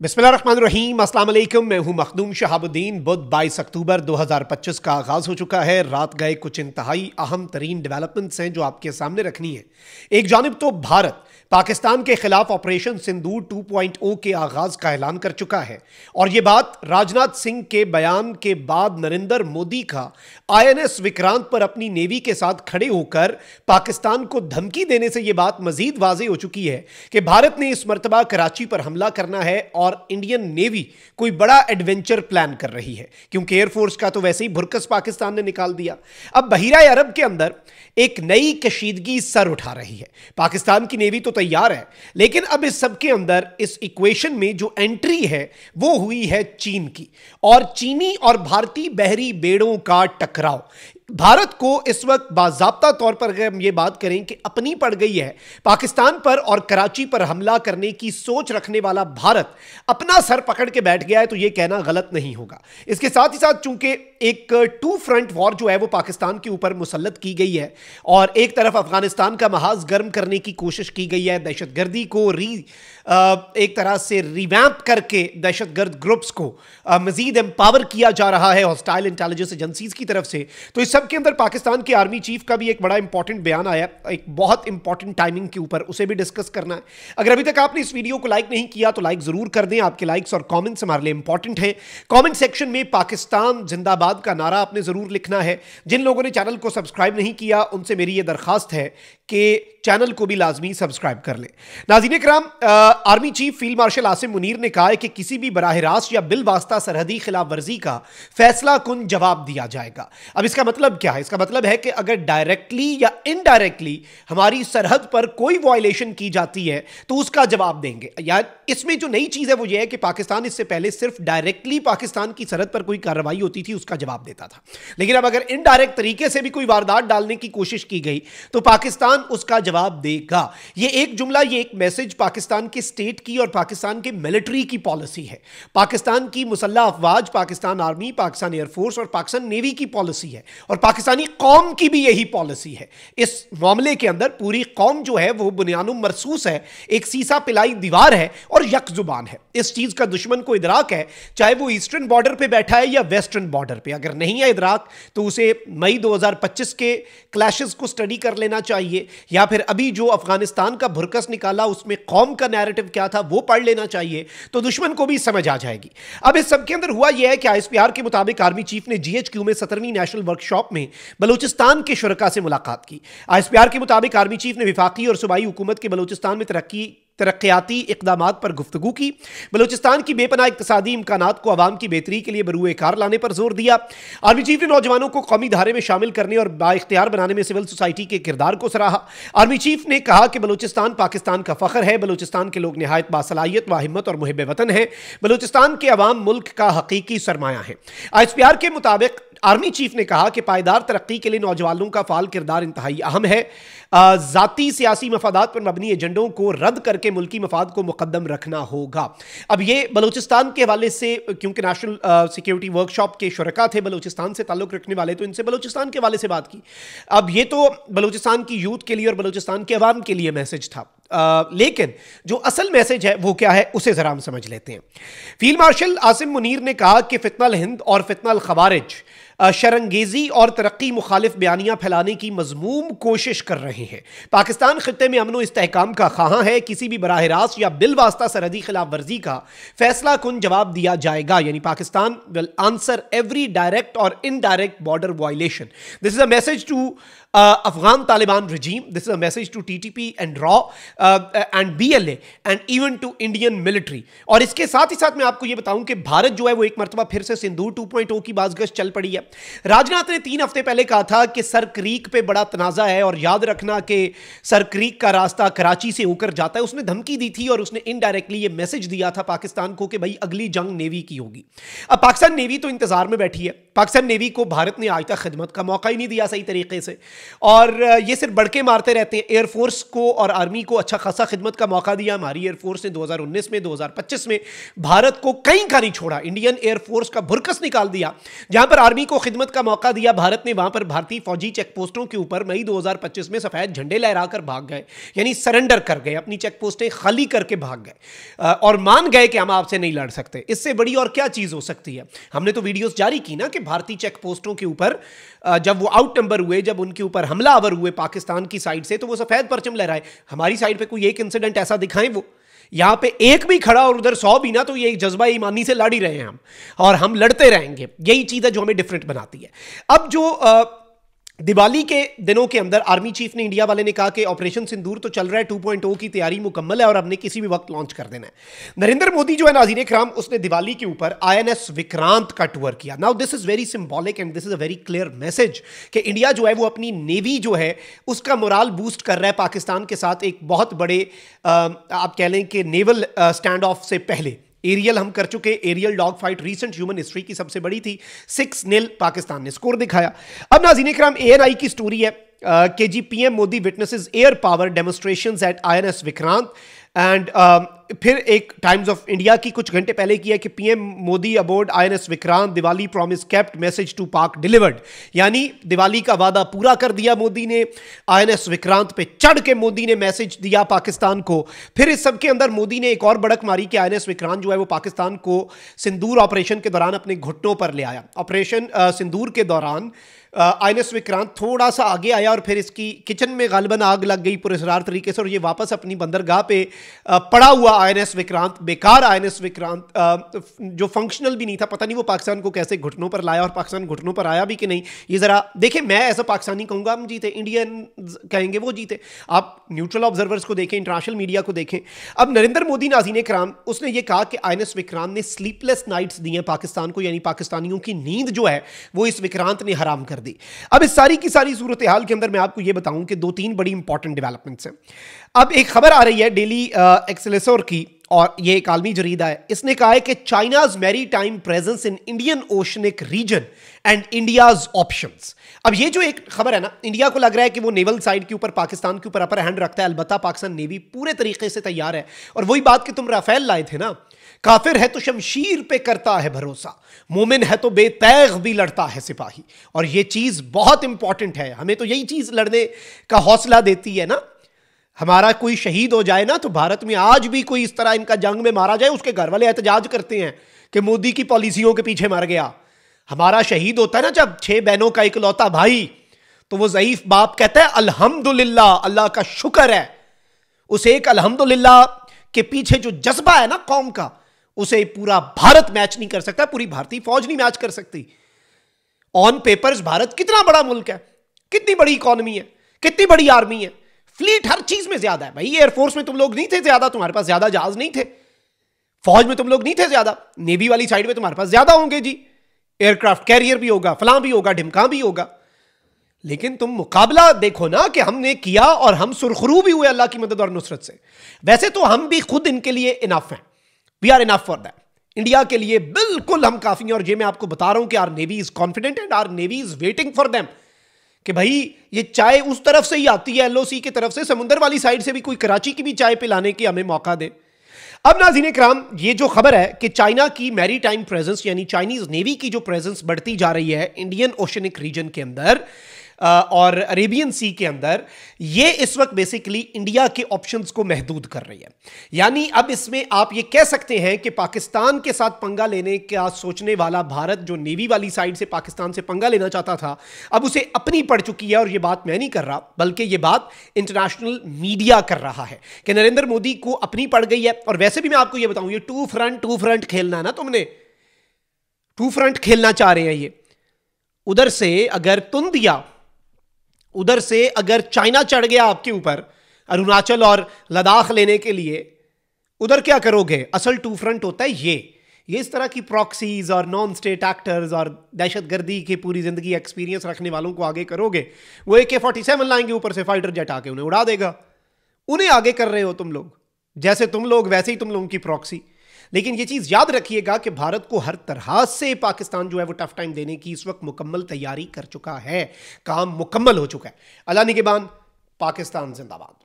बिस्मिल्लाहिर्रहमानिर्रहीम, अस्सलाम वालेकुम। मैं हूं मखदूम शहाबुद्दीन। बुध 22 अक्टूबर 2025 का आगाज हो चुका है। रात गए कुछ इंतहाई अहम तरीन डेवलपमेंट्स हैं जो आपके सामने रखनी है। एक जानिब तो भारत पाकिस्तान के खिलाफ ऑपरेशन सिंदूर 2.0 के आगाज का ऐलान कर चुका है और यह बात राजनाथ सिंह के बयान के बाद नरेंद्र मोदी का INS विक्रांत पर अपनी नेवी के साथ खड़े होकर पाकिस्तान को धमकी देने से यह बात मजीद वाज़ेह हो चुकी है कि भारत ने इस मर्तबा कराची पर हमला करना है और इंडियन नेवी कोई बड़ा एडवेंचर प्लान कर रही है, क्योंकि एयरफोर्स का तो वैसे ही भुरकस पाकिस्तान ने निकाल दिया। अब बहीरा अरब के अंदर एक नई कशीदगी सर उठा रही है। पाकिस्तान की नेवी तो तैयार है, लेकिन अब इस सब के अंदर इस इक्वेशन में जो एंट्री है वो हुई है चीन की, और चीनी और भारतीय बहरी बेड़ों का टकराव। भारत को इस वक्त बाज़ाब्ता तौर पर अगर हम ये बात करें कि अपनी पड़ गई है पाकिस्तान पर और कराची पर हमला करने की सोच रखने वाला भारत अपना सर पकड़ के बैठ गया है, तो ये कहना गलत नहीं होगा। इसके साथ ही साथ चूंकि एक टू फ्रंट वॉर जो है वो पाकिस्तान के ऊपर मुसल्लत की गई है और एक तरफ अफगानिस्तान का महाज गर्म करने की कोशिश की गई है, दहशतगर्दी को एक तरह से रिवैम्प करके दहशतगर्द ग्रुप्स को मजीद एम्पावर किया जा रहा है हॉस्टाइल इंटेलिजेंस एजेंसीज की तरफ से। तो इस सब के अंदर पाकिस्तान के आर्मी चीफ का भी एक बड़ा इंपॉर्टेंट बयान आया, एक बहुत इंपॉर्टेंट टाइमिंग के ऊपर, उसे भी डिस्कस करना है। अगर अभी तक आपने इस वीडियो को लाइक नहीं किया तो लाइक जरूर कर दें। आपके लाइक्स और कमेंट्स हमारे लिए इंपॉर्टेंट हैं। कमेंट सेक्शन में पाकिस्तान जिंदाबाद का नारा आपने जरूर लिखना है। जिन लोगों ने चैनल को सब्सक्राइब नहीं किया उनसे मेरी यह दरखास्त है कि चैनल को भी लाजमी सब्सक्राइब कर लें। नाज़रीन इकराम, army chief field marshal Asim Munir ने कहा है कि किसी भी बराह रास्त या बिल वास्ता सरहदी खिलाफ वर्जी का फैसला कुन जवाब दिया जाएगा। अब इसका मतलब क्या है? इसका मतलब है कि अगर डायरेक्टली या इनडायरेक्टली हमारी सरहद पर कोई वायलेशन की जाती है तो उसका जवाब देंगे। या इसमें जो नई चीज है वो ये है कि पाकिस्तान इससे पहले सिर्फ डायरेक्टली पाकिस्तान की सरहद पर कोई कार्रवाई होती थी उसका जवाब देता था, लेकिन अब अगर इनडायरेक्ट तरीके से भी कोई वारदात डालने की कोशिश की गई तो पाकिस्तान उसका जवाब देगा। ये एक जुमला, ये एक मैसेज पाकिस्तान के स्टेट की और पाकिस्तान के मिलिट्री की पॉलिसी है। पाकिस्तान की मुसल्लह अफवाज, पाकिस्तान आर्मी, पाकिस्तान एयरफोर्स और पाकिस्तान नेवी की पॉलिसी है और पाकिस्तानी कौम की भी यही पॉलिसी है। इस मामले के अंदर पूरी कौम जो है वो बुनियानुम मरसूस है, एक सीसा पिलाई दीवार है और यक जुबान है। इस चीज का दुश्मन को इदराक है, चाहे वो ईस्टर्न बॉर्डर पे बैठा है या वेस्टर्न बॉर्डर पे। अगर नहीं है इदराक तो उसे मई 2025 के क्लैशेस को स्टडी कर लेना चाहिए, या फिर अभी जो अफगानिस्तान का भुरकस निकाला उसमें कौम का नैरेटिव क्या था वो पढ़ लेना चाहिए, तो दुश्मन को भी समझ आ जाएगी। अब इस सब के अंदर हुआ यह है कि ISPR के मुताबिक आर्मी चीफ ने GHQ में 17वीं नेशनल वर्कशॉप में बलूचिस्तान के शुरका से मुलाकात की। ISPR के मुताबिक आर्मी चीफ ने विफाकी और सूबाई हुकूमत के बलूचिस्तान में तरक्याती इक़दामात पर गुफ्तगू की। बलूचिस्तान की बेपनाह इक़्तिसादी इम्कानात को अवाम की बेहतरी के लिए बरूए कार लाने पर जोर दिया। आर्मी चीफ ने नौजवानों को कौमी धारे में शामिल करने और बाइख्तियार बनाने में सिविल सोसाइटी के किरदार को सराहा। आर्मी चीफ ने कहा कि बलूचिस्तान पाकिस्तान का फख्र है। बलूचिस्तान के लोग निहायत बासलाहियत, बाहिम्मत और मुहिब वतन है। बलूचिस्तान के अवाम मुल्क का हकीकी सरमाया है। ISPR के मुताबिक आर्मी चीफ ने कहा कि पायदार तरक्की के लिए नौजवानों का फाल किरदार इंतहाई अहम है। जाती सियासी मफादात पर मबनी एजेंडों को रद्द करके मुल्की मफाद को मुकद्दम रखना होगा। अब ये बलूचिस्तान के हवाले से, क्योंकि नेशनल सिक्योरिटी वर्कशॉप के शुरका थे बलूचिस्तान से ताल्लुक़ रखने वाले, तो इनसे बलूचिस्तान के हवाले से बात की। अब ये तो बलूचिस्तान की यूथ के लिए और बलूचिस्तान के अवाम के लिए मैसेज था, लेकिन जो असल मैसेज है वो क्या है उसे जरा हम समझ लेते हैं। फील्ड मार्शल आसिम मुनीर ने कहा कि फितनल हिंद और फितनल खवारिज शरंगेजी और तरक्की मुखालिफ बयानियां फैलाने की मजमूम कोशिश कर रहे हैं। पाकिस्तान खित्ते में अमन व इस्तेहकाम का ख़्वाहां है। किसी भी बराह रास्त या बिल वास्ता सरहदी खिलाफ वर्जी का फैसला कुन जवाब दिया जाएगा, यानी Pakistan will answer every direct और indirect border violation. This is a message to Afghan Taliban regime. This is a message to TTP and RAW and BLA and even to Indian military. और इसके साथ ही साथ मैं आपको ये बताऊं कि भारत जो है वो एक मरतबा फिर से सिंदूर 2.0 की बाज़गश चल पड़ी है। राजनाथ ने 3 हफ्ते पहले कहा था कि सर क्रीक पे बड़ा तनाज़ा है और याद रखना कि सर क्रीक का रास्ता कराची से होकर जाता है। उसने धमकी दी थी और उसने इनडायरेक्टली ये मैसेज दिया था पाकिस्तान को कि भाई अगली जंग नेवी की होगी। अब पाकिस्तान नेवी तो इंतजार में बैठी है। पाकिस्तान नेवी को भारत ने आज तक खिदमत का मौका ही नहीं दिया सही तरीके से, और ये सिर्फ बढ़के मारते रहते हैं। एयरफोर्स को और आर्मी को अच्छा खासा खिदमत का मौका दिया। हमारी एयरफोर्स ने 2019 में, 2025 में भारत को कहीं का नहीं छोड़ा। इंडियन एयरफोर्स का भुरकस निकाल दिया। जहां पर आर्मी को खिदमत का मौका दिया भारत ने, वहां पर भारतीय फौजी चेक पोस्टों के ऊपर मई 2025 में सफेद झंडे लहराकर भाग गए, यानी सरेंडर कर गए, अपनी चेक पोस्टें खाली करके भाग गए और मान गए कि हम आपसे नहीं लड़ सकते। इससे बड़ी और क्या चीज हो सकती है? हमने तो वीडियोस जारी की ना कि भारतीय चेक पोस्टों के ऊपर जब वो आउट नंबर हुए, जब उनके ऊपर हमलावर हुए पाकिस्तान की साइड से, तो वो सफेद परचम लहराए। हमारी साइड पे कोई एक इंसिडेंट ऐसा दिखाएं, वो यहां पे एक भी खड़ा और उधर 100 भी ना, तो ये एक जज्बा ईमानी से लड़ ही रहे हैं हम, और हम लड़ते रहेंगे। यही चीज है जो हमें डिफरेंट बनाती है। अब जो दिवाली के दिनों के अंदर आर्मी चीफ ने, इंडिया वाले ने कहा कि ऑपरेशन सिंदूर तो चल रहा है, 2.0 की तैयारी मुकम्मल है और हमने किसी भी वक्त लॉन्च कर देना है। नरेंद्र मोदी जो है नाज़रीन कराम, उसने दिवाली के ऊपर INS विक्रांत का टूर किया। Now this is very symbolic and this is a very clear message कि इंडिया जो है वो अपनी नेवी जो है उसका मोराल बूस्ट कर रहा है पाकिस्तान के साथ एक बहुत बड़े आप कह लें कि नेवल स्टैंड ऑफ से पहले। एरियल हम कर चुके, aerial dog fight recent human history की सबसे बड़ी थी, 6-0 पाकिस्तान ने स्कोर दिखाया। अब नाज़रीन इकराम, ANI की स्टोरी है कि जी PM Modi witnesses air power demonstrations at INS Vikrant and फिर एक टाइम्स ऑफ इंडिया की कुछ घंटे पहले किया कि PM Modi aboard INS Vikrant, Diwali promise kept, message to Pak delivered, यानी दिवाली का वादा पूरा कर दिया मोदी ने। INS विक्रांत पे चढ़ के मोदी ने मैसेज दिया पाकिस्तान को। फिर इस सब के अंदर मोदी ने एक और बड़क मारी कि INS विक्रांत जो है वो पाकिस्तान को सिंदूर ऑपरेशन के दौरान अपने घुटनों पर ले आया। ऑपरेशन सिंदूर के दौरान INS विक्रांत थोड़ा सा आगे आया और फिर इसकी किचन में गालिबन आग लग गई पुरस्कार तरीके से, और ये वापस अपनी बंदरगाह पे पड़ा हुआ INS विक्रांत, बेकार INS विक्रांत जो फंक्शनल भी नहीं था। पता नहीं वो पाकिस्तान को कैसे घुटनों पर लाया और पाकिस्तान घुटनों पर आया भी कि नहीं, ये जरा देखें। मैं ऐसा पाकिस्तानी कहूंगा हम जीते, इंडियन कहेंगे वो जीते। आप न्यूट्रल ऑब्जर्वर्स को देखें, इंटरनेशनल मीडिया को देखें। अब नरेंद्र मोदी नाज़रीन कराम, उसने ये कहा कि INS विक्रांत ने स्लीपलेस नाइट्स दी हैं पाकिस्तान को, यानी पाकिस्तानियों की नींद जो है वो इस विक्रांत ने हराम कर दी। अब इस सारी की सारी सूरत हाल के अंदर मैं आपको यह बताऊं कि 2-3 बड़ी इंपॉर्टेंट डेवलपमेंट्स हैं। अब एक खबर आ रही है डेली एक्सेलेसोर की, और ये एक आलमी जरीदा है। इसने कहा है कि China's maritime presence in Indian oceanic region and India's options. अब ये जो एक खबर है ना, इंडिया को लग रहा है कि वो नेवल साइड के ऊपर पाकिस्तान के ऊपर अपर हैंड रखता है। अलबत्ता पाकिस्तान नेवी पूरे तरीके से तैयार है, और वही बात कि तुम राफेल लाए थे ना, काफिर है तो शमशीर पे करता है भरोसा, मोमिन है तो बेतैग भी लड़ता है सिपाही। और ये चीज बहुत इंपॉर्टेंट है, हमें तो यही चीज लड़ने का हौसला देती है ना। हमारा कोई शहीद हो जाए ना, तो भारत में आज भी कोई इस तरह इनका जंग में मारा जाए, उसके घर वाले एहतजाज करते हैं कि मोदी की पॉलिसियों के पीछे मर गया। हमारा शहीद होता है ना जब 6 बहनों का इकलौता भाई, तो वो ज़ईफ बाप कहता है अल्हम्दुलिल्लाह, अल्लाह का शुक्र है। उस एक अल्हम्दुलिल्लाह के पीछे जो जज्बा है ना कौम का, उसे पूरा भारत मैच नहीं कर सकता, पूरी भारतीय फौज नहीं मैच कर सकती। ऑन पेपर्स भारत कितना बड़ा मुल्क है, कितनी बड़ी इकोनॉमी है, कितनी बड़ी आर्मी है, फ्लीट हर चीज में ज्यादा है। भाई एयरफोर्स में तुम लोग नहीं थे ज्यादा, तुम्हारे पास ज्यादा जहाज नहीं थे, फौज में तुम लोग नहीं थे ज्यादा, नेवी वाली साइड में तुम्हारे पास ज्यादा होंगे जी, एयरक्राफ्ट कैरियर भी होगा, फलां भी होगा, ढिमका भी होगा। लेकिन तुम मुकाबला देखो ना कि हमने किया और हम सुरखरू भी हुए अल्लाह की मदद और नुसरत से। वैसे तो हम भी खुद इनके लिए इनफ हैं, we are enough for that. India के लिए बिल्कुल हम काफी हैं, और ये मैं आपको बता रहा हूं कि our navy is confident and our navy is waiting for them, कि भाई ये चाय उस तरफ से ही आती है, LOC की तरफ से, समुंदर वाली साइड से भी कोई कराची की भी चाय पिलाने की हमें मौका दे। अब नाज़रीन इकराम, ये जो खबर है कि चाइना की मैरी टाइम प्रेजेंस यानी चाइनीज नेवी की जो प्रेजेंस बढ़ती जा रही है इंडियन ओशनिक रीजन के अंदर और अरेबियन सी के अंदर, ये इस वक्त बेसिकली इंडिया के ऑप्शंस को महदूद कर रही है। यानी अब इसमें आप ये कह सकते हैं कि पाकिस्तान के साथ पंगा लेने का सोचने वाला भारत, जो नेवी वाली साइड से पाकिस्तान से पंगा लेना चाहता था, अब उसे अपनी पड़ चुकी है। और ये बात मैं नहीं कर रहा, बल्कि ये बात इंटरनेशनल मीडिया कर रहा है कि नरेंद्र मोदी को अपनी पड़ गई है। और वैसे भी मैं आपको ये बताऊं, ये टू फ्रंट खेलना है ना, तुमने टू फ्रंट खेलना चाह रहे हैं ये। उधर से अगर तुम दिया, उधर से अगर चाइना चढ़ गया आपके ऊपर अरुणाचल और लद्दाख लेने के लिए, उधर क्या करोगे? असल टू फ्रंट होता है ये इस तरह की प्रॉक्सीज और नॉन स्टेट एक्टर्स और दहशतगर्दी की पूरी जिंदगी एक्सपीरियंस रखने वालों को आगे करोगे। वो AK-47 लाएंगे ऊपर से, फाइटर जेट आके उन्हें उड़ा देगा। उन्हें आगे कर रहे हो तुम लोग, जैसे तुम लोग वैसे ही तुम लोगों की प्रॉक्सी। लेकिन ये चीज याद रखिएगा कि भारत को हर तरह से पाकिस्तान जो है वो टफ टाइम देने की इस वक्त मुकम्मल तैयारी कर चुका है, काम मुकम्मल हो चुका है। अल्लाह निगहबान, पाकिस्तान जिंदाबाद।